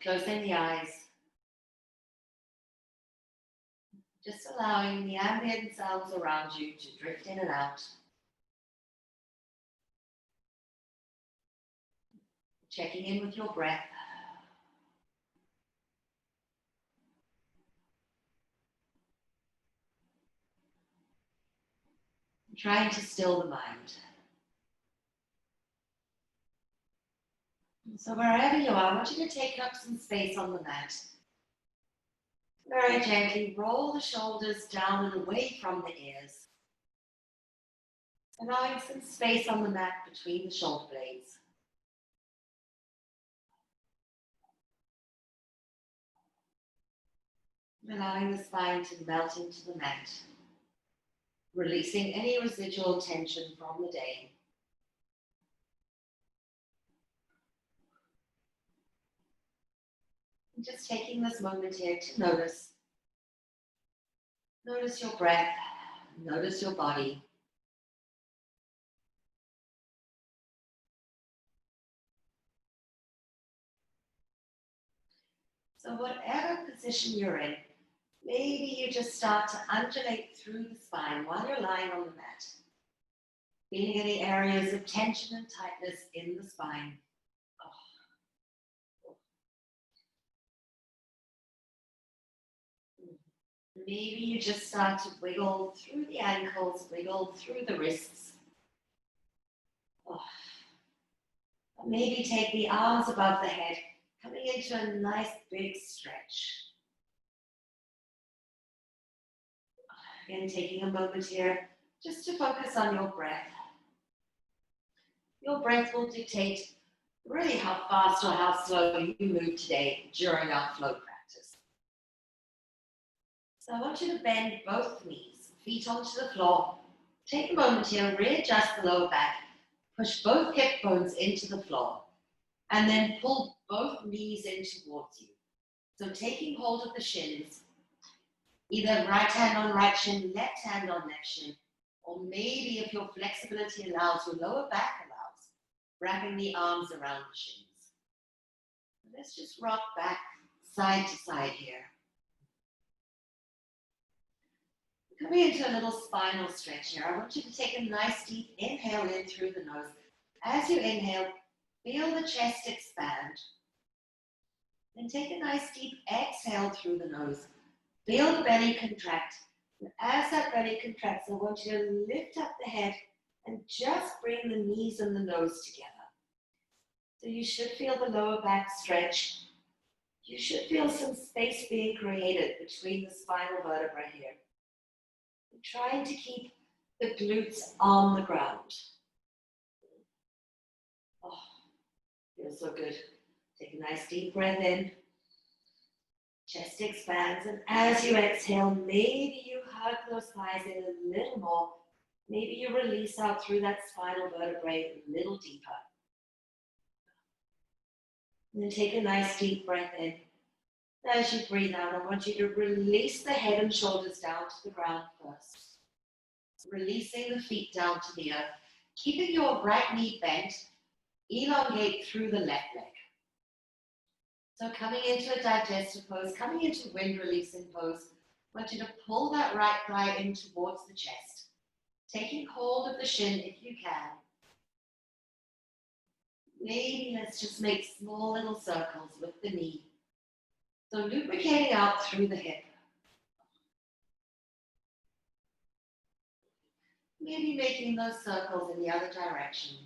Closing the eyes. Just allowing the ambient sounds around you to drift in and out. Checking in with your breath. Trying to still the mind. So wherever you are, I want you to take up some space on the mat. Very gently roll the shoulders down and away from the ears. Allowing some space on the mat between the shoulder blades. Allowing the spine to melt into the mat. Releasing any residual tension from the day. And just taking this moment here to notice. Notice your breath. Notice your body. So whatever position you're in, maybe you just start to undulate through the spine while you're lying on the mat. Feeling any areas of tension and tightness in the spine. Maybe you just start to wiggle through the ankles, wiggle through the wrists. Maybe take the arms above the head, coming into a nice big stretch. Again, taking a moment here just to focus on your breath. Your breath will dictate really how fast or how slow you move today during our flow practice. So I want you to bend both knees, feet onto the floor. Take a moment here, readjust the lower back, push both hip bones into the floor, and then pull both knees in towards you. So taking hold of the shins, either right hand on right shin, left hand on left shin, or maybe if your flexibility allows, your lower back allows, wrapping the arms around the shins. Let's just rock back side to side here. Coming into a little spinal stretch here, I want you to take a nice deep inhale in through the nose. As you inhale, feel the chest expand. Then take a nice deep exhale through the nose. Feel the belly contract. And as that belly contracts, I want you to lift up the head and just bring the knees and the nose together. So you should feel the lower back stretch. You should feel some space being created between the spinal vertebrae here. And trying to keep the glutes on the ground. Oh, feels so good. Take a nice deep breath in. Chest expands, and as you exhale, maybe you hug those thighs in a little more. Maybe you release out through that spinal vertebrae a little deeper. And then take a nice deep breath in. As you breathe out, I want you to release the head and shoulders down to the ground first. Releasing the feet down to the earth. Keeping your right knee bent, elongate through the left leg. So coming into a digestive pose, coming into wind releasing pose, I want you to pull that right thigh in towards the chest. Taking hold of the shin if you can. Maybe let's just make small little circles with the knee. So lubricating out through the hip. Maybe making those circles in the other direction.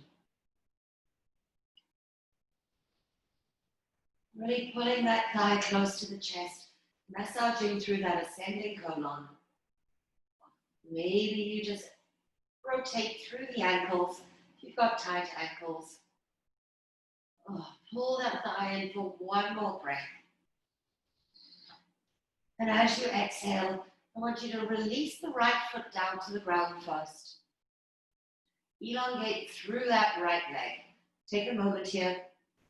Really pulling that thigh close to the chest, massaging through that ascending colon. Maybe you just rotate through the ankles if you've got tight ankles. Pull that thigh in for one more breath. And as you exhale, I want you to release the right foot down to the ground first. Elongate through that right leg. Take a moment here.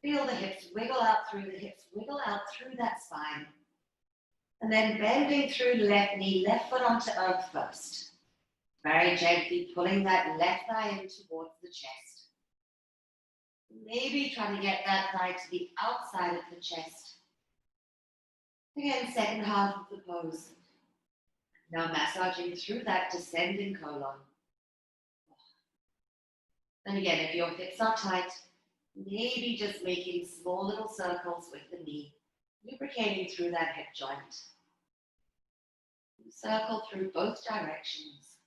Feel the hips wiggle out through the hips, wiggle out through that spine. And then bending through the left knee, left foot onto earth first. Very gently pulling that left thigh in towards the chest. Maybe trying to get that thigh to the outside of the chest. Again, second half of the pose. Now massaging through that descending colon. And again, if your hips are tight, maybe just making small little circles with the knee, lubricating through that hip joint. Circle through both directions.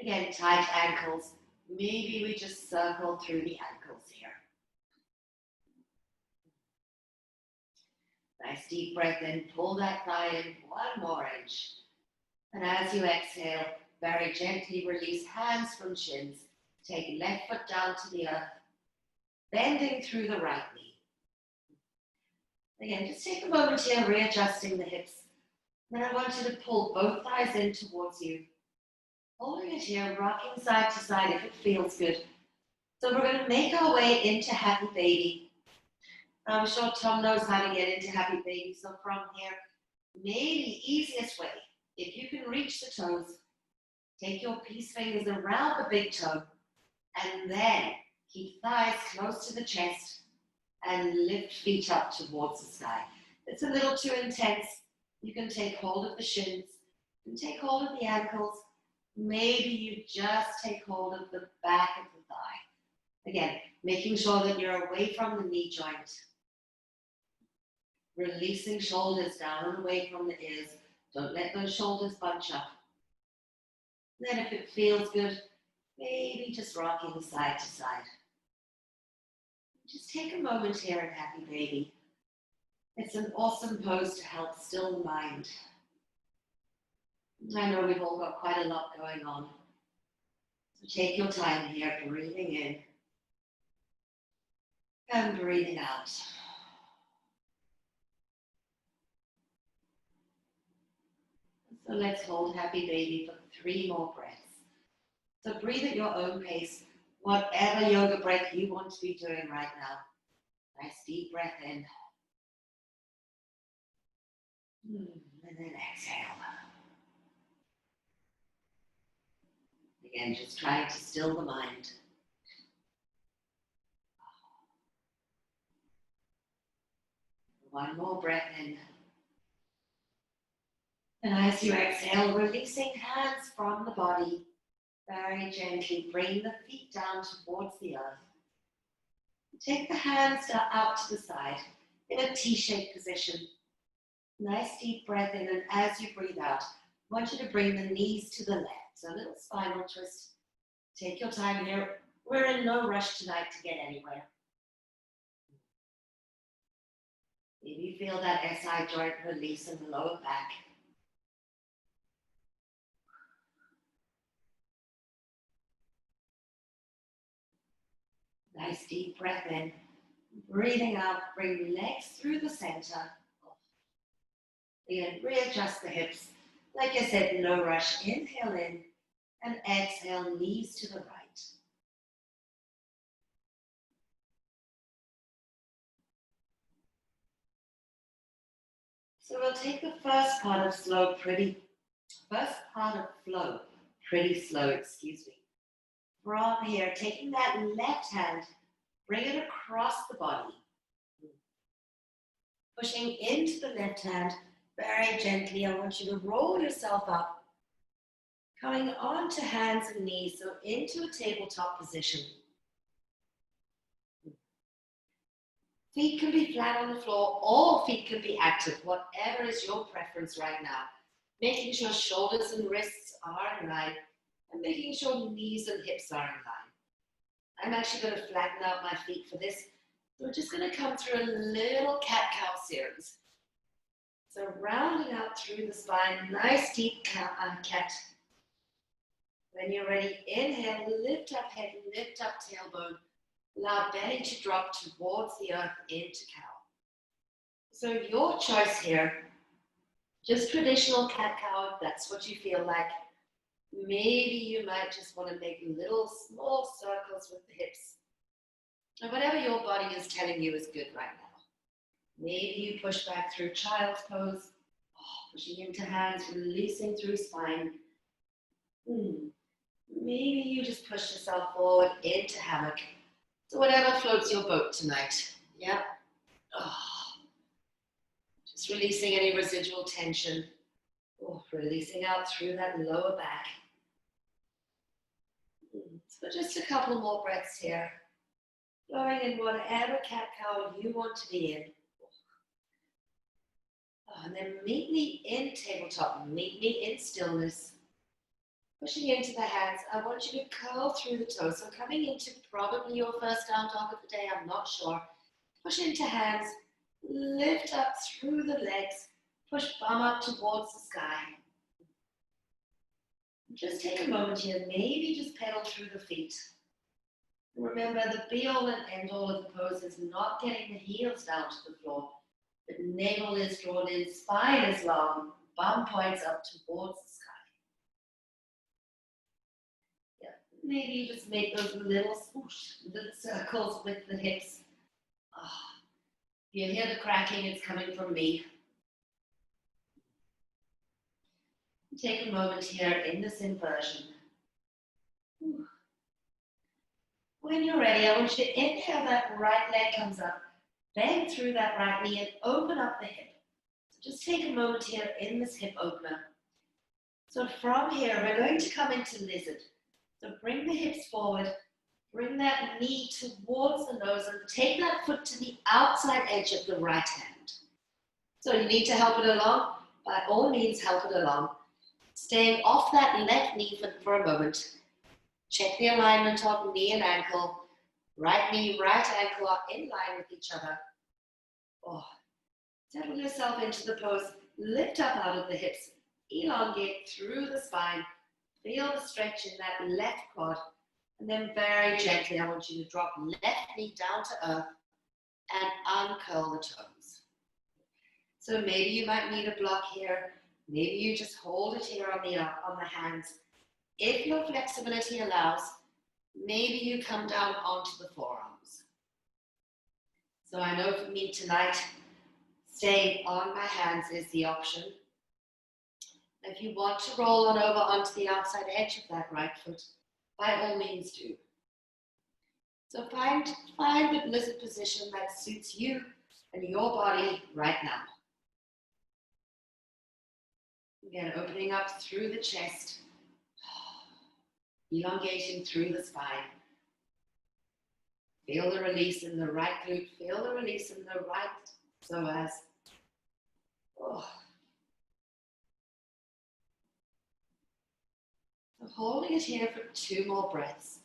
Again, tight ankles. Maybe we just circle through the ankles here. Nice deep breath in, pull that thigh in 1 more inch. And as you exhale, very gently release hands from shins. Take left foot down to the earth, bending through the right knee. Again, just take a moment here, readjusting the hips. Then I want you to pull both thighs in towards you. Holding it here, rocking side to side if it feels good. So we're going to make our way into Happy Baby. I'm sure Tom knows how to get into Happy Baby. So from here, maybe easiest way, if you can reach the toes, take your peace fingers around the big toe, and then keep thighs close to the chest and lift feet up towards the sky. It's a little too intense. You can take hold of the shins, you can take hold of the ankles. Maybe you just take hold of the back of the thigh. Again, making sure that you're away from the knee joint. Releasing shoulders down and away from the ears. Don't let those shoulders bunch up. Then if it feels good, maybe just rocking side to side. Just take a moment here in Happy Baby. It's an awesome pose to help still the mind. I know we've all got quite a lot going on. So take your time here, breathing in and breathing out. So let's hold Happy Baby for 3 more breaths. So breathe at your own pace, whatever yoga breath you want to be doing right now. Nice deep breath in. And then exhale. Again, just trying to still the mind. One more breath in. And as you exhale, releasing hands from the body, very gently bring the feet down towards the earth. Take the hands out to the side in a T-shaped position. Nice deep breath in, and as you breathe out, I want you to bring the knees to the left. So a little spinal twist. Take your time here. We're in no rush tonight to get anywhere. Maybe feel that SI joint release in the lower back. Nice deep breath in. Breathing out, bring legs through the center. Again, readjust the hips. Like I said, no rush. Inhale in and exhale, knees to the right. So we'll take the first part of flow pretty slow, excuse me. From here, taking that left hand, bring it across the body. Pushing into the left hand, very gently. I want you to roll yourself up. Coming onto hands and knees, so into a tabletop position. Feet can be flat on the floor, or feet can be active, whatever is your preference right now. Making sure shoulders and wrists are in line, and making sure knees and hips are in line. I'm actually going to flatten out my feet for this. So we're just going to come through a little cat-cow series. So rounding out through the spine, nice deep cat. When you're ready, inhale, lift up head, lift up tailbone. Allow belly to drop towards the earth into cow. So your choice here, just traditional cat-cow, if that's what you feel like. Maybe you might just want to make little small circles with the hips. And whatever your body is telling you is good right now. Maybe you push back through child's pose, pushing into hands, releasing through spine. Maybe you just push yourself forward into hammock. So whatever floats your boat tonight. Yeah. Oh, just releasing any residual tension. Oh, releasing out through that lower back. So just a couple more breaths here. Flowing in whatever cat-cow you want to be in. Oh, and then meet me in tabletop. Meet me in stillness. Pushing into the hands. I want you to curl through the toes. So coming into probably your first down dog of the day, I'm not sure. Push into hands. Lift up through the legs. Push bum up towards the sky. Just take a moment here. Maybe just pedal through the feet. Remember, the be-all and end-all of the pose is not getting the heels down to the floor, but navel is drawn in, spine is long, bum points up towards the sky. Yeah. Maybe you just make those little swoosh, little circles with the hips. Oh, you hear the cracking, it's coming from me. Take a moment here in this inversion. When you're ready, I want you to inhale, that right leg comes up, bend through that right knee and open up the hip. So just take a moment here in this hip opener. So from here, we're going to come into lizard. So bring the hips forward, bring that knee towards the nose and take that foot to the outside edge of the right hand. So you need to help it along, by all means help it along. Staying off that left knee for a moment. Check the alignment of knee and ankle. Right knee, right ankle are in line with each other. Oh. Settle yourself into the pose. Lift up out of the hips. Elongate through the spine. Feel the stretch in that left quad. And then very gently, I want you to drop left knee down to earth and uncurl the toes. So maybe you might need a block here. Maybe you just hold it here on the hands. If your flexibility allows, maybe you come down onto the forearms. So I know for me tonight, staying on my hands is the option. If you want to roll on over onto the outside edge of that right foot, by all means do. So find the lizard position that suits you and your body right now. Again, opening up through the chest, elongating through the spine. Feel the release in the right glute, feel the release in the right psoas. Oh. So holding it here for 2 more breaths.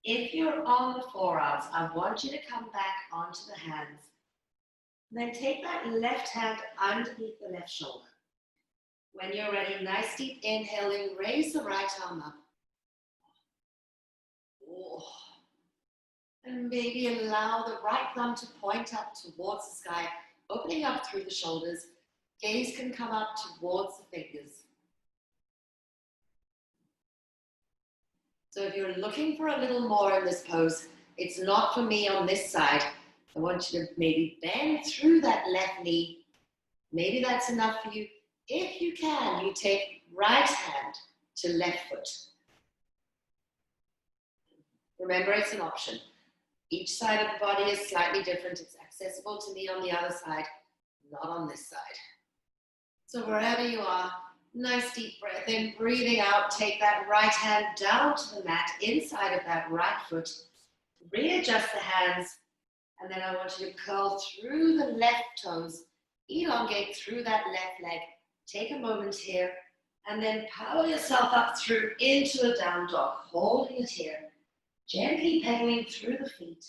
If you're on the forearms, I want you to come back onto the hands. And then take that left hand underneath the left shoulder. When you're ready, nice deep inhale in, raise the right arm up. Oh. And maybe allow the right thumb to point up towards the sky, opening up through the shoulders. Gaze can come up towards the fingers. So if you're looking for a little more in this pose, it's not for me on this side. I want you to maybe bend through that left knee. Maybe that's enough for you. If you can, you take right hand to left foot. Remember, it's an option. Each side of the body is slightly different. It's accessible to me on the other side, not on this side. So wherever you are, nice deep breath in, breathing out, take that right hand down to the mat, inside of that right foot. Readjust the hands, and then I want you to curl through the left toes, elongate through that left leg. Take a moment here, and then power yourself up through into a down dog, holding it here. Gently pedaling through the feet.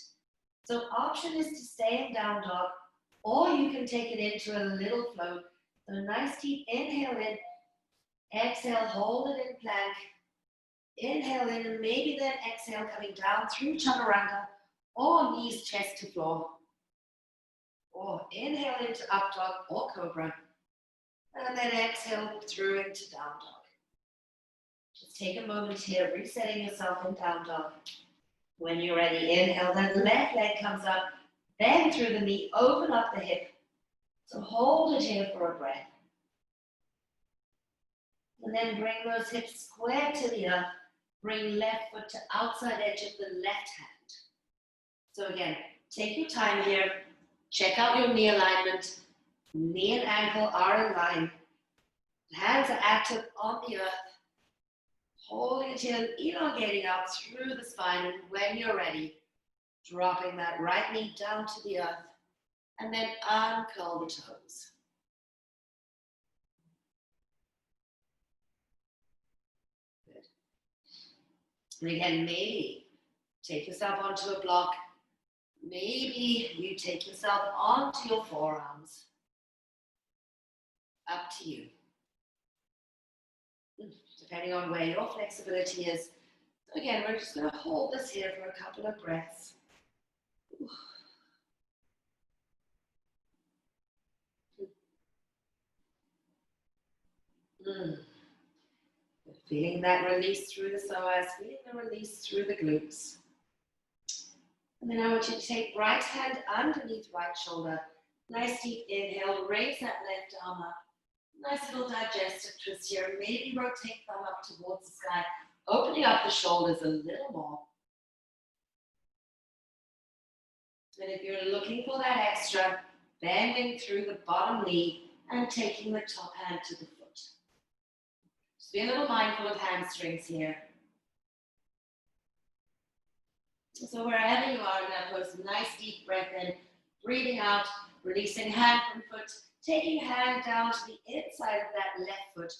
So option is to stay in down dog, or you can take it into a little float. So nice deep inhale in, exhale, hold it in plank. Inhale in, and maybe then exhale, coming down through chaturanga, or knees chest to floor. Or inhale into up dog or cobra, and then exhale through into down dog. Just take a moment here, resetting yourself in down dog. When you're ready, inhale, that left leg comes up, bend through the knee, open up the hip. So hold it here for a breath. And then bring those hips square to the earth. Bring left foot to outside edge of the left hand. So again, take your time here. Check out your knee alignment. Knee and ankle are in line. Hands are active on the earth. Holding it here, elongating out through the spine. And when you're ready, dropping that right knee down to the earth. And then uncurl the toes. Good. And again, maybe take yourself onto a block. Maybe you take yourself onto your forearms. Up to you. Depending on where your flexibility is. So again, we're just going to hold this here for a couple of breaths. Feeling that release through the psoas, feeling the release through the glutes. And then I want you to take right hand underneath right shoulder. Nice deep inhale, raise that left arm up. Nice little digestive twist here. Maybe rotate thumb up towards the sky, opening up the shoulders a little more. And if you're looking for that extra, bending through the bottom knee and taking the top hand to the foot. Just be a little mindful of hamstrings here. So wherever you are in that pose, nice deep breath in, breathing out, releasing hand from foot, taking hand down to the inside of that left foot.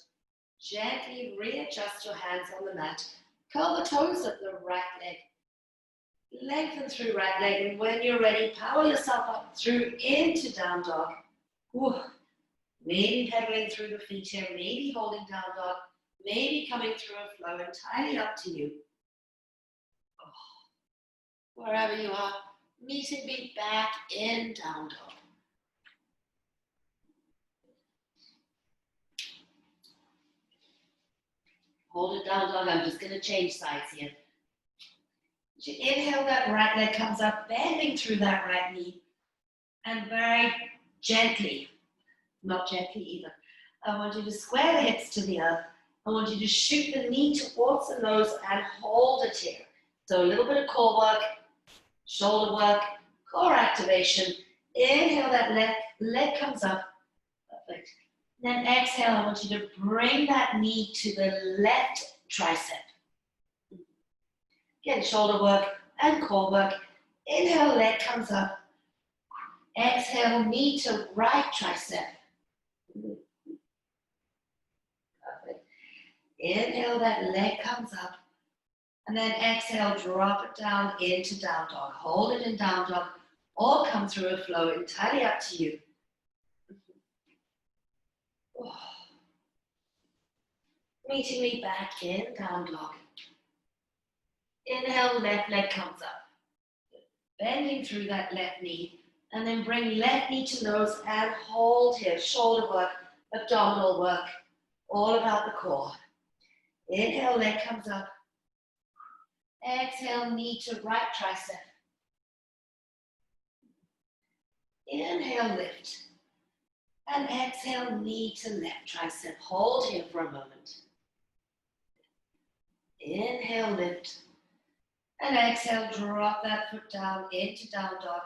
Gently readjust your hands on the mat. Curl the toes of the right leg. Lengthen through right leg, and when you're ready, power yourself up through into down dog. Ooh. Maybe pedaling through the feet here, maybe holding down dog, maybe coming through a flow, entirely up to you. Wherever you are, meeting me back in down dog. Hold it down dog, I'm just going to change sides here. As you inhale, that right leg comes up, bending through that right knee, and very gently, not gently either, I want you to square the hips to the earth. I want you to shoot the knee towards the nose and hold it here. So a little bit of core work, shoulder work, core activation. Inhale, that leg comes up. Perfect. Then exhale, I want you to bring that knee to the left tricep. Again, shoulder work and core work. Inhale, leg comes up. Exhale, knee to right tricep. Perfect. Inhale, that leg comes up. And then exhale, drop it down into down dog. Hold it in down dog, or come through a flow, entirely up to you. Oh. Meeting me back in down dog. Inhale, left leg comes up. Bending through that left knee, and then bring left knee to nose and hold here. Shoulder work, abdominal work, all about the core. Inhale, leg comes up. Exhale, knee to right tricep. Inhale, lift. And exhale, knee to left tricep. Hold here for a moment. Inhale, lift. And exhale, drop that foot down into down dog.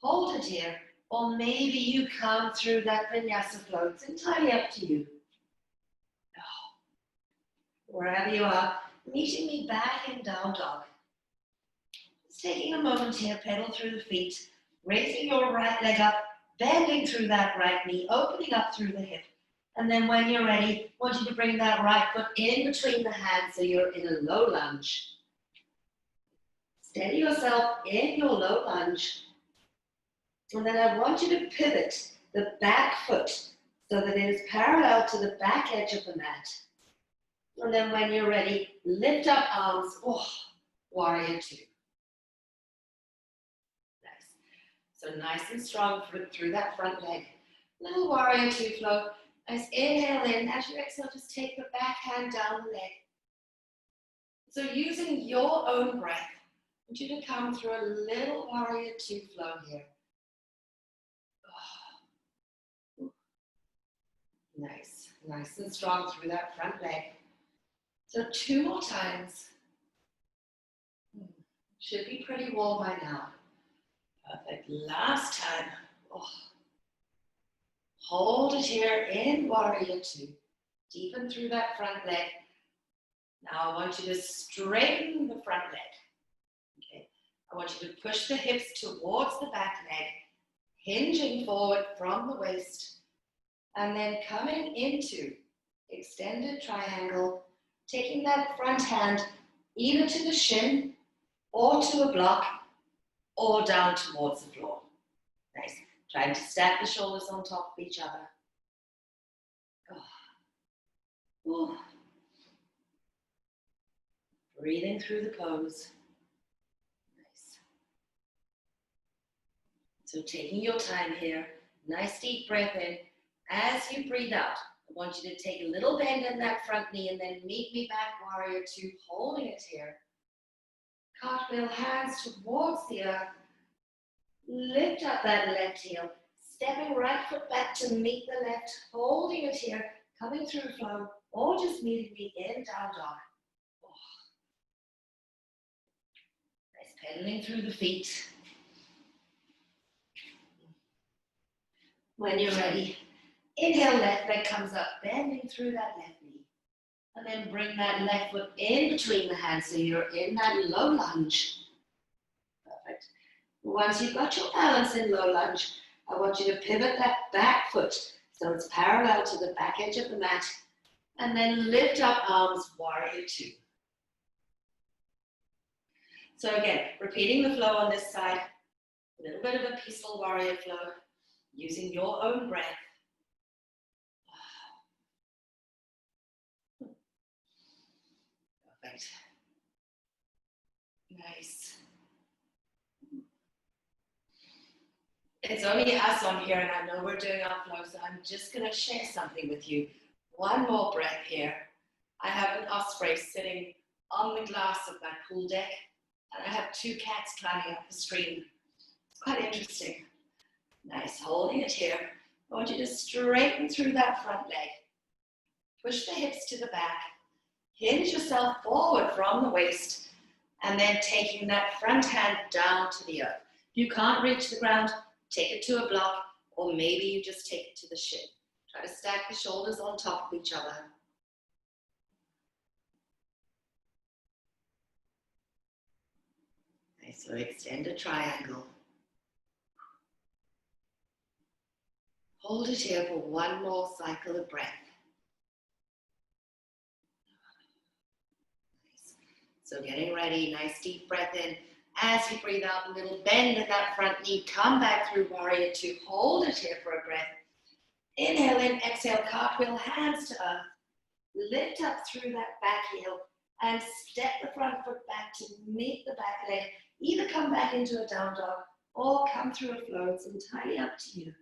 Hold it here. Or maybe you come through that vinyasa flow. It's entirely up to you. Wherever you are, meeting me back in down dog. Just taking a moment here, pedal through the feet, raising your right leg up, bending through that right knee, opening up through the hip. And then when you're ready, I want you to bring that right foot in between the hands so you're in a low lunge. Steady yourself in your low lunge. And then I want you to pivot the back foot so that it is parallel to the back edge of the mat. And then when you're ready, lift up arms, warrior two. Nice. So nice and strong through that front leg. Little warrior two flow. Nice, inhale in. As you exhale, just take the back hand down the leg. So using your own breath, I want you to come through a little warrior two flow here. Nice, nice and strong through that front leg. So 2 more times. Should be pretty warm by now. Perfect. Last time. Oh. Hold it here in warrior two. Deepen through that front leg. Now I want you to straighten the front leg. Okay. I want you to push the hips towards the back leg, hinging forward from the waist, and then coming into extended triangle, taking that front hand either to the shin or to a block or down towards the floor. Nice. Trying to stack the shoulders on top of each other. Oh. Ooh. Breathing through the pose. Nice. So taking your time here, nice deep breath in. As you breathe out, I want you to take a little bend in that front knee and then meet me back, warrior two, holding it here. Cartwheel, hands towards the earth. Lift up that left heel, stepping right foot back to meet the left, holding it here, coming through flow, or just meeting me in down dog. Oh. Nice, pedaling through the feet. When you're ready, inhale, left leg comes up, bending through that left knee. And then bring that left foot in between the hands so you're in that low lunge. Perfect. Once you've got your balance in low lunge, I want you to pivot that back foot so it's parallel to the back edge of the mat. And then lift up arms, warrior two. So again, repeating the flow on this side, a little bit of a peaceful warrior flow, using your own breath. Perfect. Nice. It's only us on here, and I know we're doing our flow, so I'm just going to share something with you. One more breath here. I have an osprey sitting on the glass of my pool deck, and I have two cats climbing up the stream. It's quite interesting. Nice, holding it here. I want you to straighten through that front leg. Push the hips to the back. Hinge yourself forward from the waist, and then taking that front hand down to the earth. If you can't reach the ground, take it to a block, or maybe you just take it to the shin. Try to stack the shoulders on top of each other. Nice, so extend a triangle. Hold it here for one more cycle of breath. Nice. So getting ready, nice deep breath in. As you breathe out, a little bend in that front knee, come back through warrior two, hold it here for a breath. Inhale in, exhale, cartwheel, hands to earth. Lift up through that back heel and step the front foot back to meet the back leg. Either come back into a down dog or come through a flow. It's entirely up to you.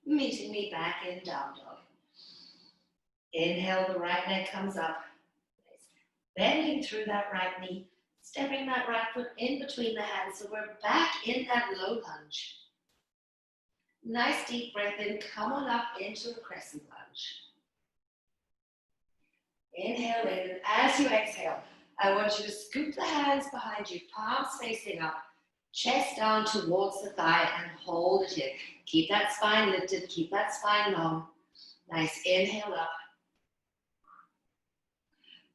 Meeting me back in down dog. Inhale, the right leg comes up. Bending through that right knee, stepping that right foot in between the hands so we're back in that low lunge. Nice deep breath in, come on up into a crescent lunge. Inhale in, and as you exhale, I want you to scoop the hands behind you, palms facing up, chest down towards the thigh, and hold it here. Keep that spine lifted, keep that spine long. Nice, inhale up.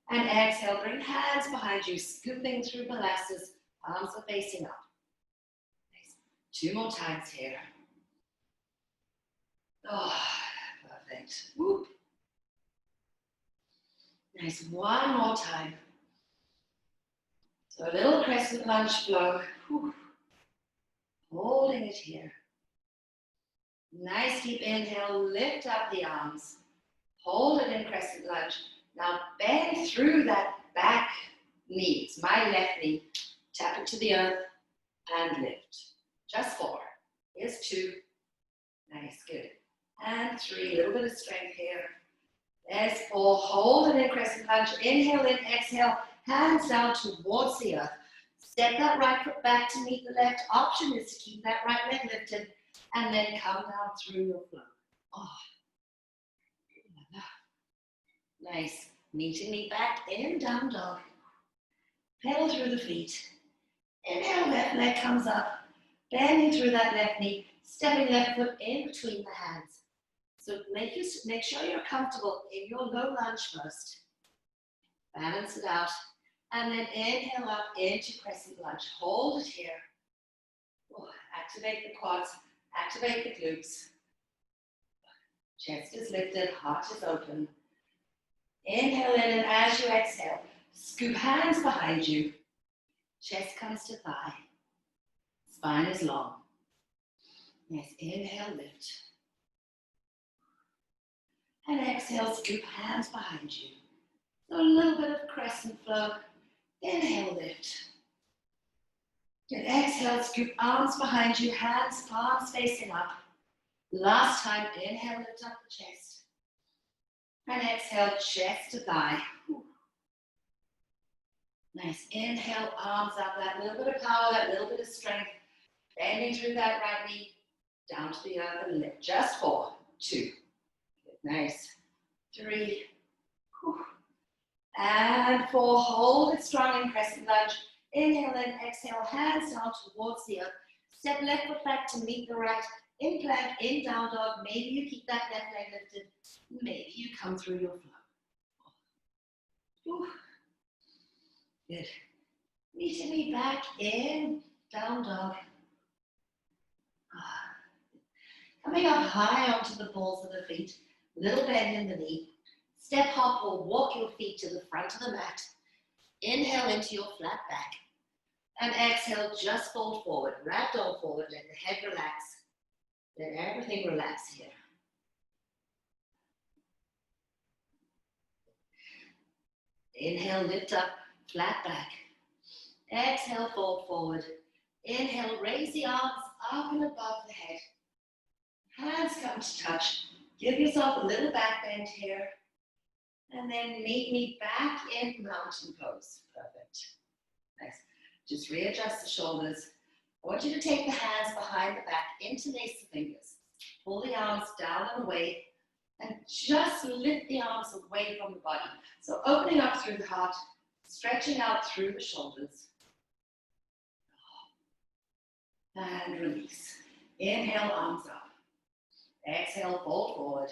And exhale, bring hands behind you, scooping through molasses, palms are facing up. Nice. 2 more times here. Oh, perfect. Whoop. Nice, 1 more time. So a little crescent lunge flow. Whew. Holding it here. Nice deep inhale, lift up the arms. Hold it in crescent lunge. Now bend through that back knee. It's my left knee. Tap it to the earth and lift. Just 4. Here's 2. Nice, good. And 3, a little bit of strength here. There's 4, hold it in crescent lunge. Inhale in, exhale, hands down towards the earth. Step that right foot back to meet the left. Option is to keep that right leg lifted and then come down through your flow. Oh. Nice. Meeting me back in down dog. Pedal through the feet. Inhale, left leg comes up. Bending through that left knee. Stepping left foot in between the hands. So make sure you're comfortable in your low lunge first. Balance it out. And then inhale up into crescent lunge. Hold it here. Oh, activate the quads. Activate the glutes. Chest is lifted. Heart is open. Inhale in, and as you exhale, scoop hands behind you. Chest comes to thigh. Spine is long. Yes, inhale, lift. And exhale, scoop hands behind you. So a little bit of crescent flow. Inhale, lift. And exhale, scoop arms behind you, hands, palms facing up. Last time, inhale, lift up the chest. And exhale, chest to thigh. Nice. Inhale, arms up, that little bit of power, that little bit of strength. Bending through that right knee, down to the earth and lift. Just 4, 2. Nice. 3. And 4. Hold it strong in crescent lunge. Inhale in, exhale, hands down towards the earth. Step left foot back to meet the right. In plank, in down dog. Maybe you keep that left leg lifted. Maybe you come through your flow. Good. Meeting me back in down dog. Coming up high onto the balls of the feet. Little bend in the knee. Step hop or walk your feet to the front of the mat. Inhale into your flat back. And exhale, just fold forward. Ragdoll forward, let the head relax. Let everything relax here. Inhale, lift up, flat back. Exhale, fold forward. Inhale, raise the arms up and above the head. Hands come to touch. Give yourself a little back bend here. And then meet me back in mountain pose. Perfect. Nice. Just readjust the shoulders. I want you to take the hands behind the back, interlace the fingers. Pull the arms down and away. And just lift the arms away from the body. So opening up through the heart, stretching out through the shoulders. And release. Inhale, arms up. Exhale, fold forward.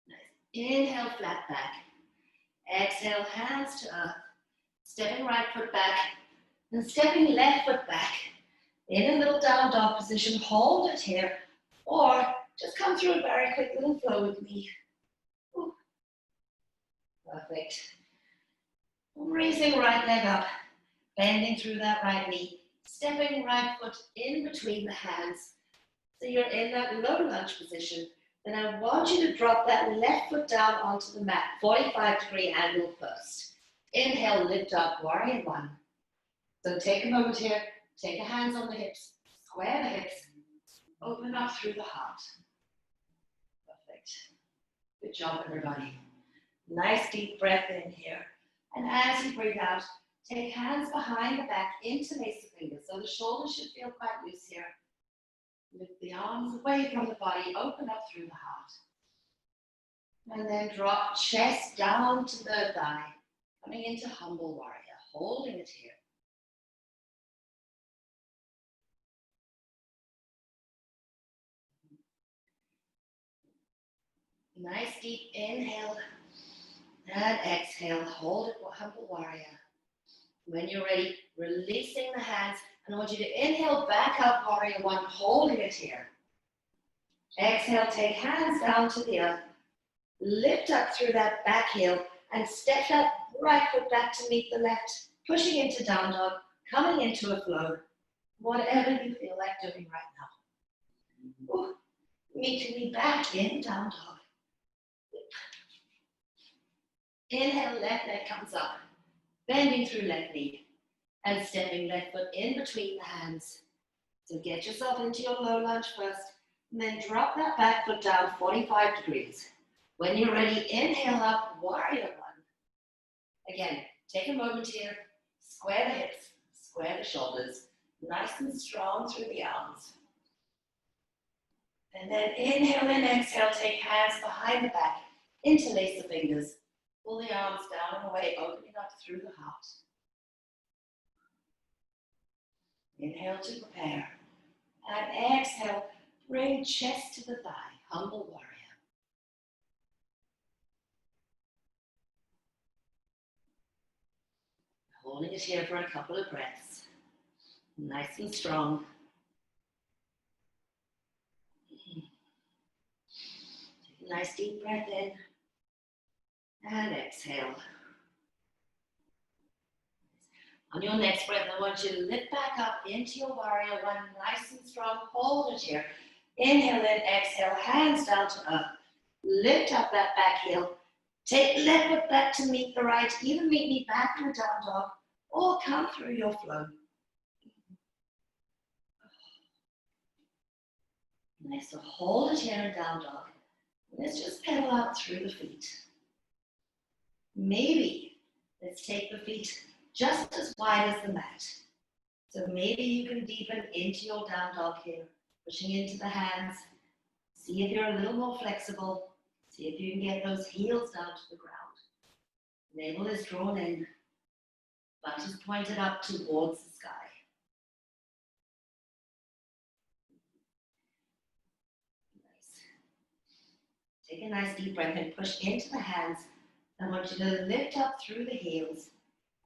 Nice. Inhale, flat back. Exhale, hands to earth. Stepping right foot back. And stepping left foot back. In a little down dog position. Hold it here. Or just come through a very quick little flow with me. Ooh. Perfect. Raising right leg up. Bending through that right knee. Stepping right foot in between the hands. So you're in that low lunge position. Then I want you to drop that left foot down onto the mat. 45-degree angle first. Inhale, lift up, warrior 1. So take a moment here. Take your hands on the hips. Square the hips. Open up through the heart. Perfect. Good job, everybody. Nice deep breath in here. And as you breathe out, take hands behind the back, interlace the fingers. So the shoulders should feel quite loose here. Lift the arms away from the body, open up through the heart. And then drop chest down to third thigh, coming into humble warrior, holding it here. Nice deep inhale and exhale, hold it, humble warrior. When you're ready, releasing the hands. And I want you to inhale back up, warrior 1, holding it here. Exhale, take hands down to the earth. Lift up through that back heel and step that right foot back to meet the left. Pushing into down dog, coming into a flow. Whatever you feel like doing right now. Ooh, meeting me back in down dog. Inhale, left leg comes up. Bending through left knee. And stepping left foot in between the hands. So get yourself into your low lunge first, and then drop that back foot down 45 degrees. When you're ready, inhale up, warrior 1. Again, take a moment here, square the hips, square the shoulders, nice and strong through the arms. And then inhale and exhale, take hands behind the back, interlace the fingers, pull the arms down and away, opening up through the heart. Inhale to prepare. And exhale, bring chest to the thigh, humble warrior. Holding it here for a couple of breaths. Nice and strong. Take a nice deep breath in. And exhale. On your next breath, I want you to lift back up into your warrior one, nice and strong. Hold it here. Inhale in, exhale, hands down to earth. Lift up that back heel. Take left foot back to meet the right. Either meet me back to a down dog or come through your flow. Nice, so hold it here in down dog. Let's just pedal out through the feet. Maybe let's take the feet just as wide as the mat. So maybe you can deepen into your down dog here, pushing into the hands. See if you're a little more flexible. See if you can get those heels down to the ground. Navel is drawn in, butt is pointed up towards the sky. Nice. Take a nice deep breath and push into the hands. I want you to lift up through the heels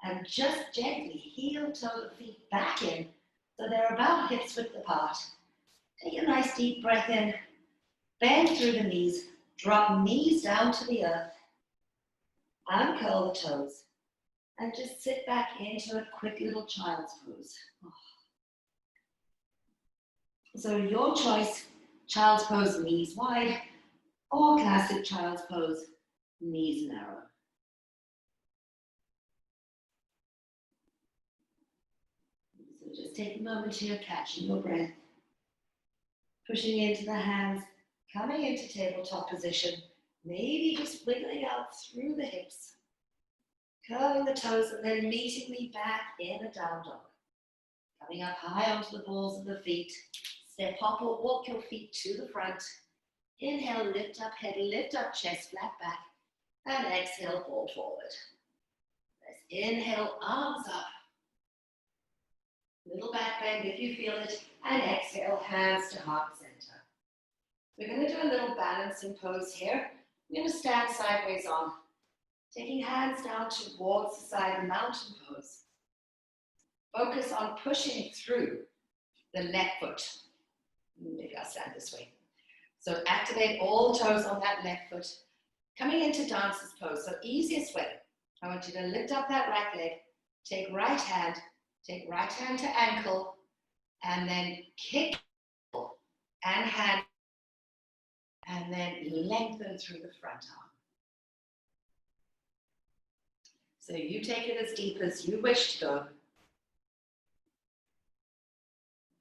and just gently heel toe the feet back in so they're about hips width apart. Take a nice deep breath in, bend through the knees, drop knees down to the earth, uncurl the toes, and just sit back into a quick little child's pose. So your choice, child's pose, knees wide, or classic child's pose, knees narrow. So just take a moment here, catching your breath, pushing into the hands, coming into tabletop position, maybe just wiggling out through the hips, curling the toes and then meeting me back in a down dog. Coming up high onto the balls of the feet, step hop or walk your feet to the front. Inhale, lift up head, lift up chest, flat back, and exhale, fall forward. Let's inhale, arms up. Little back bend if you feel it, and exhale, hands to heart center. We're going to do a little balancing pose here. I'm going to stand sideways on, taking hands down towards the side, mountain pose. Focus on pushing through the left foot. Maybe I'll stand this way. So activate all toes on that left foot. Coming into dancer's pose. So easiest way, I want you to lift up that right leg, take right hand to ankle, and then kick and hand, and then lengthen through the front arm. So you take it as deep as you wish to go.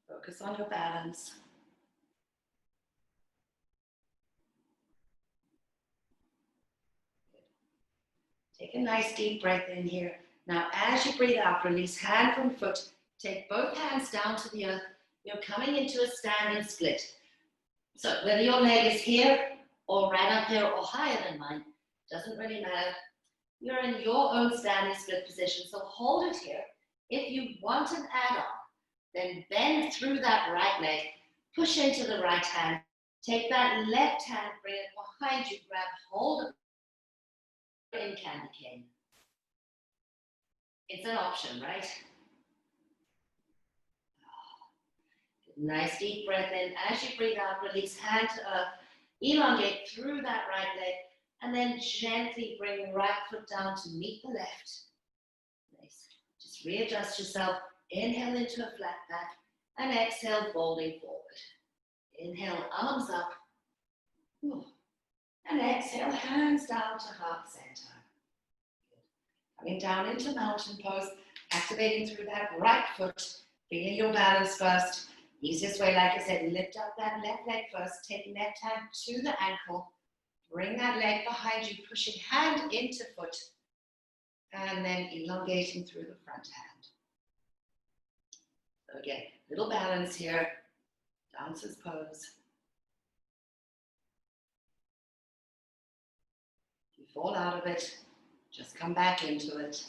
Focus on your balance. Take a nice deep breath in here. Now, as you breathe out, release hand from foot. Take both hands down to the earth. You're coming into a standing split. So whether your leg is here or right up here or higher than mine, doesn't really matter. You're in your own standing split position. So hold it here. If you want an add-on, then bend through that right leg, push into the right hand. Take that left hand, bring it behind you, grab hold of in candy cane. It's an option, right? Nice deep breath in. As you breathe out, release hand to earth. Elongate through that right leg and then gently bring right foot down to meet the left. Nice. Just readjust yourself. Inhale into a flat back and exhale, folding forward. Inhale, arms up. And exhale, hands down to heart center. Coming down into mountain pose, activating through that right foot, feeling your balance first. Easiest way, like I said, lift up that left leg first, take left hand to the ankle, bring that leg behind you, pushing hand into foot, and then elongating through the front hand. So again, little balance here, dancer's pose. If you fall out of it, just come back into it.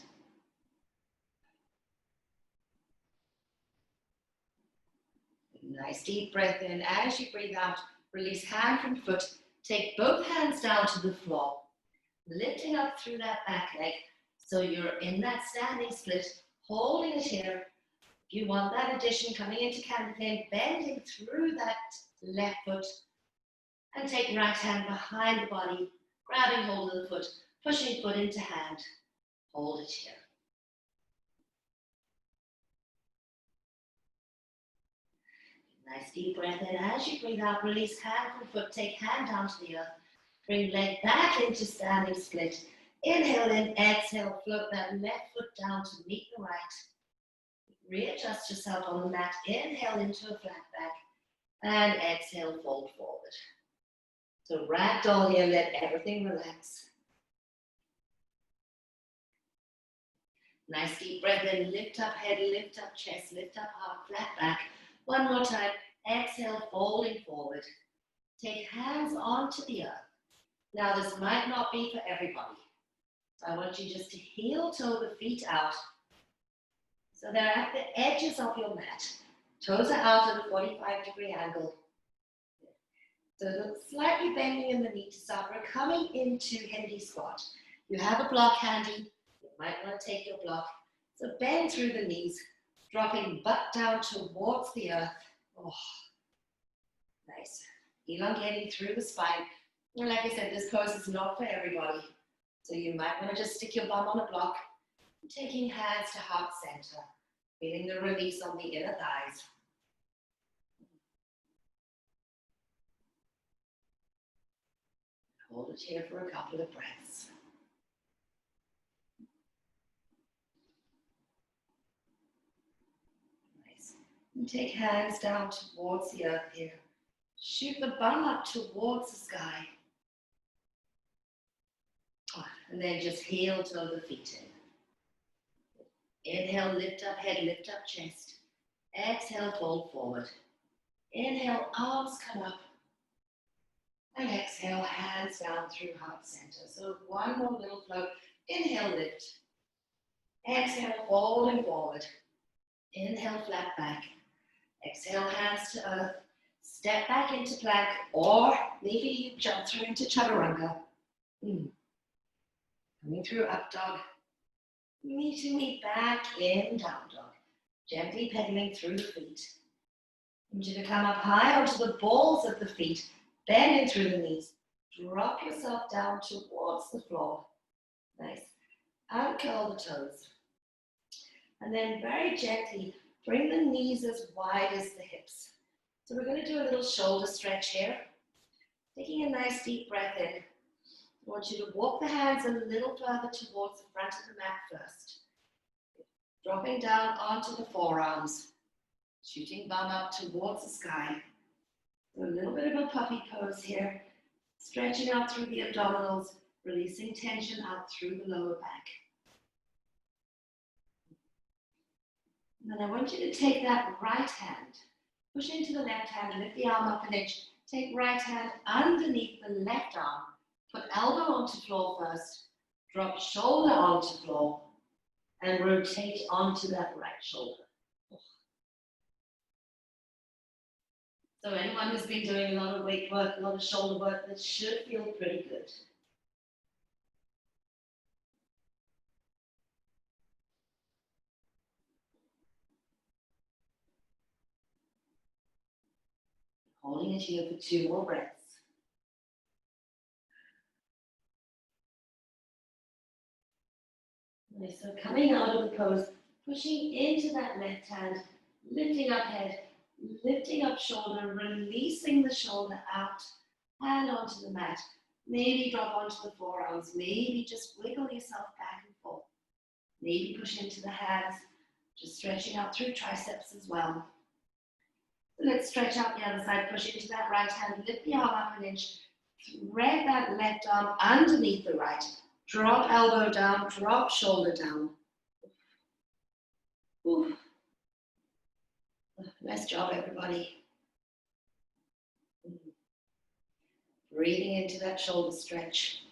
Nice deep breath in. As you breathe out, release hand from foot. Take both hands down to the floor, lifting up through that back leg. So you're in that standing split, holding it here. If you want that addition coming into canter cane, bending through that left foot, and take right hand behind the body, grabbing hold of the foot, pushing foot into hand. Hold it here. Nice deep breath in. As you breathe out, release hand from foot, take hand down to the earth. Bring leg back into standing split. Inhale in, exhale, float that left foot down to meet the right. Readjust yourself on the mat. Inhale into a flat back and exhale, fold forward. So ragdoll here, let everything relax. Nice deep breath in, lift up head, lift up chest, lift up heart, flat back. One more time, exhale, folding forward. Take hands onto the earth. Now this might not be for everybody. So I want you just to heel toe the feet out. So they're at the edges of your mat. Toes are out at a 45-degree angle. So look slightly bending in the knee to start. We're coming into Hindi squat. You have a block handy. You might want to take your block. So bend through the knees, dropping butt down towards the earth. Oh, nice. Elongating through the spine. And like I said, this pose is not for everybody. So you might want to just stick your bum on a block, taking hands to heart center, feeling the release on the inner thighs. Hold it here for a couple of breaths. Nice. And take hands down towards the earth here. Shoot the bum up towards the sky. And then just heel toe the feet in. Inhale, lift up head, lift up chest. Exhale, fold forward. Inhale, arms come up. And exhale, hands down through heart center. So one more little float. Inhale, lift. Exhale, folding forward. Inhale, flat back. Exhale, hands to earth. Step back into plank, or maybe you jump through into chaturanga. Coming through up dog. Meeting me back in down dog. Gently pedaling through the feet. I want you to come up high onto the balls of the feet, bending through the knees. Drop yourself down towards the floor. Nice. Uncurl the toes. And then very gently bring the knees as wide as the hips. So we're going to do a little shoulder stretch here. Taking a nice deep breath in. I want you to walk the hands a little further towards the front of the mat first. Dropping down onto the forearms. Shooting bum up towards the sky. So a little bit of a puppy pose here. Stretching out through the abdominals, releasing tension out through the lower back. And then I want you to take that right hand, push into the left hand, lift the arm up an inch. Take right hand underneath the left arm. Put elbow onto floor first. Drop shoulder onto floor. And rotate onto that right shoulder. So anyone who's been doing a lot of weight work, a lot of shoulder work, that should feel pretty good. Holding it here for 2 more breaths. Okay, so coming out of the pose, pushing into that left hand, lifting up head, lifting up shoulder, releasing the shoulder out, hand onto the mat. Maybe drop onto the forearms, maybe just wiggle yourself back and forth. Maybe push into the hands, just stretching out through triceps as well. Let's stretch out the other side, push into that right hand, lift the arm up an inch, thread that left arm underneath the right, drop elbow down, drop shoulder down. Ooh. Nice job, everybody. Breathing into that shoulder stretch.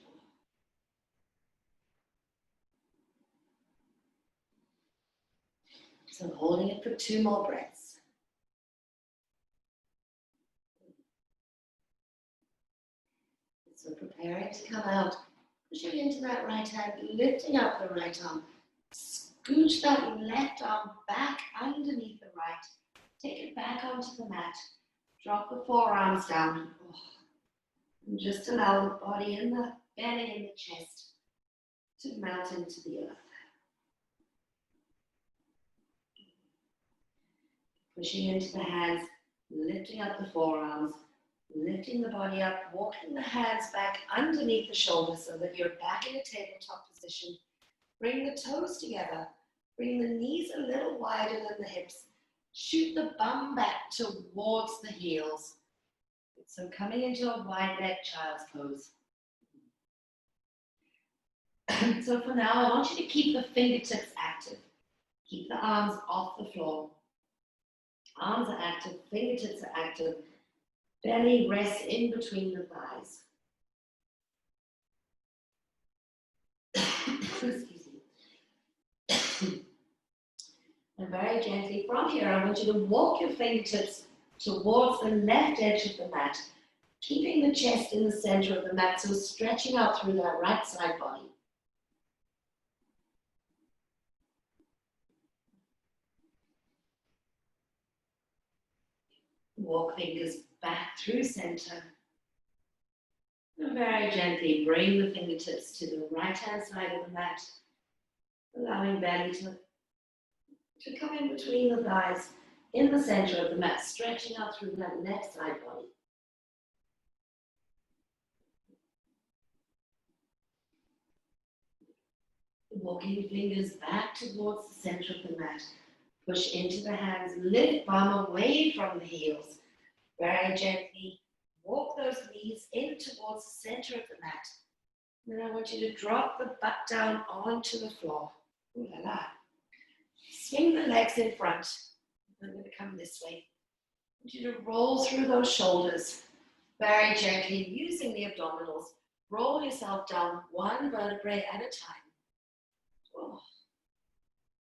So holding it for 2 more breaths. So preparing to come out. Pushing into that right hand, lifting up the right arm. Scooch that left arm back underneath the right. Take it back onto the mat. Drop the forearms down. And just allow the body and the belly and the chest to melt into the earth. Pushing into the hands, lifting up the forearms, lifting the body up, walking the hands back underneath the shoulders so that you're back in a tabletop position. Bring the toes together. Bring the knees a little wider than the hips. Shoot the bum back towards the heels. So coming into a wide leg child's pose. So for now, I want you to keep the fingertips active. Keep the arms off the floor. Arms are active, fingertips are active. Belly rests in between the thighs. Excuse me. And very gently from here, I want you to walk your fingertips towards the left edge of the mat, keeping the chest in the center of the mat, so stretching out through that right side body. Walk fingers back through center. And very gently bring the fingertips to the right-hand side of the mat, allowing belly to come in between the thighs, in the center of the mat, stretching out through that left side body. Walking fingers back towards the center of the mat. Push into the hands, lift bum away from the heels. Very gently walk those knees in towards the center of the mat. Then I want you to drop the butt down onto the floor. Ooh la la. Swing the legs in front. I'm going to come this way. I want you to roll through those shoulders. Very gently, using the abdominals. Roll yourself down one vertebrae at a time. Oh,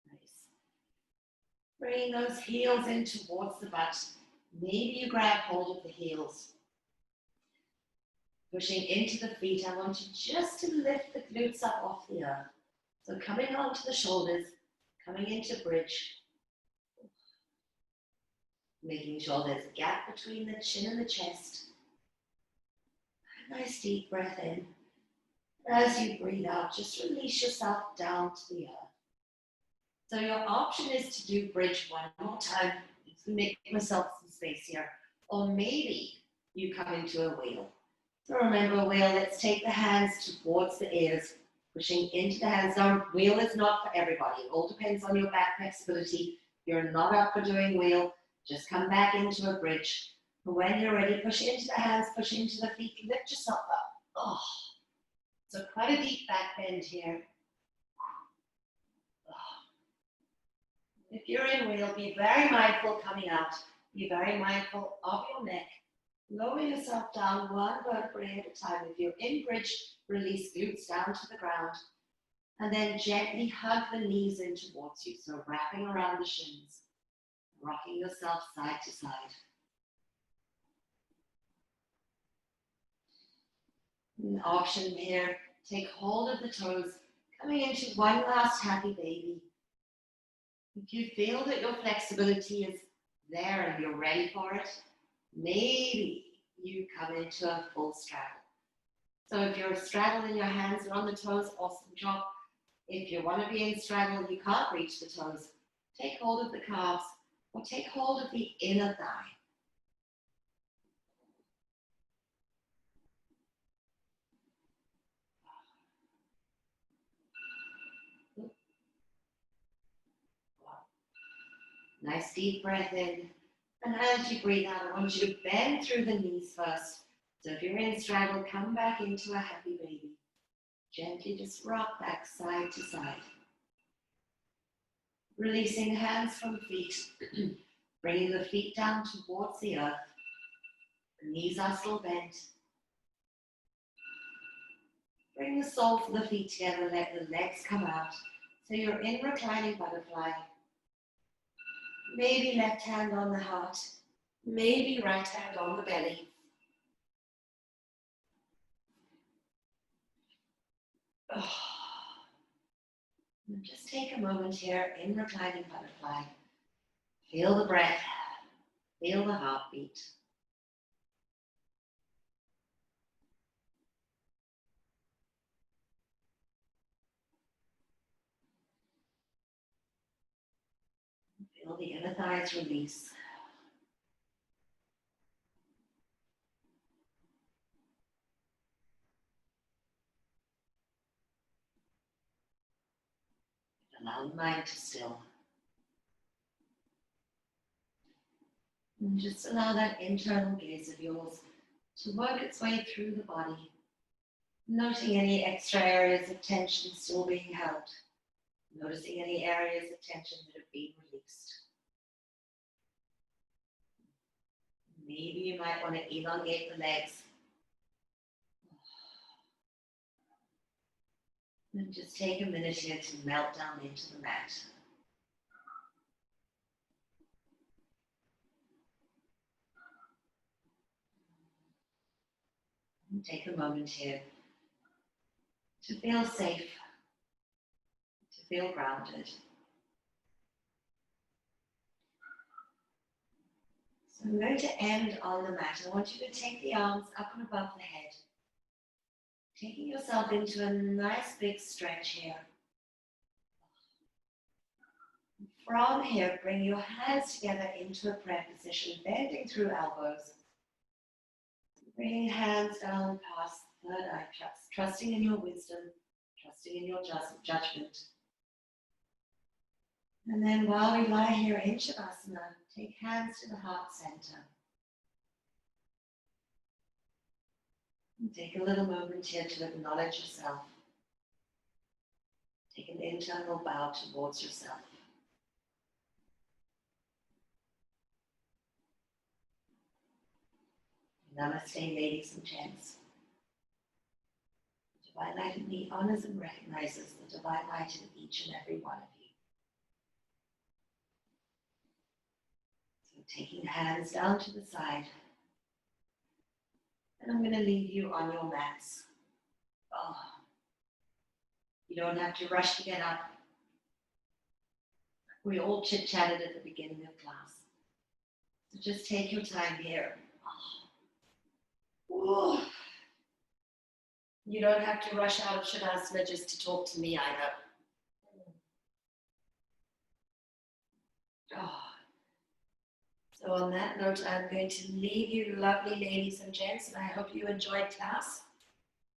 nice. Bring those heels in towards the butt. Maybe you grab hold of the heels. Pushing into the feet, I want you just to lift the glutes up off the earth. So coming onto the shoulders, coming into bridge. Making sure there's a gap between the chin and the chest. A nice deep breath in. As you breathe out, just release yourself down to the earth. So your option is to do bridge one more time to make myself some space here. Or maybe you come into a wheel. So remember a wheel, let's take the hands towards the ears, pushing into the hands. Now, wheel is not for everybody. It all depends on your back flexibility. If you're not up for doing wheel, just come back into a bridge. But when you're ready, push into the hands, push into the feet, lift yourself up. Oh. So quite a deep back bend here. If you're in wheel, be very mindful coming out. Be very mindful of your neck. Lower yourself down one vertebrae at a time. If you're in bridge, release glutes down to the ground. And then gently hug the knees in towards you. So wrapping around the shins. Rocking yourself side to side. An option here, take hold of the toes, coming into one last happy baby. If you feel that your flexibility is there and you're ready for it, maybe you come into a full straddle. So if you're straddling your hands are on the toes, awesome job. If you want to be in straddle and you can't reach the toes, take hold of the calves or take hold of the inner thigh. Nice deep breath in. And as you breathe out, I want you to bend through the knees first. So if you're in straddle, come back into a happy baby. Gently just rock back side to side. Releasing hands from feet. Bringing the feet down towards the earth. The knees are still bent. Bring the soles of the feet together, let the legs come out. So you're in reclining butterfly. Maybe left hand on the heart, maybe right hand on the belly. And just take a moment here in reclining butterfly. Feel the breath, feel the heartbeat. Feel the inner thighs release. Allow the mind to still. And just allow that internal gaze of yours to work its way through the body, noting any extra areas of tension still being held, noticing any areas of tension that have been released. Maybe you might want to elongate the legs. And just take a minute here to melt down into the mat. And take a moment here to feel safe, to feel grounded. So I'm going to end on the mat. I want you to take the arms up and above the head, taking yourself into a nice big stretch here. From here, bring your hands together into a prayer position, bending through elbows. Bringing hands down past the third eye, trusting in your wisdom, trusting in your judgment. And then while we lie here in Shavasana, take hands to the heart center. And take a little moment here to acknowledge yourself. Take an internal bow towards yourself. Namaste, ladies and gents. The divine light in me honors and recognizes the divine light in each and every one of you. So taking hands down to the side, and I'm going to leave you on your mats. You don't have to rush to get up. We all chit-chatted at the beginning of class. So just take your time here. Ooh. You don't have to rush out of Shavasana just to talk to me either. So on that note, I'm going to leave you, lovely ladies and gents, and I hope you enjoyed class.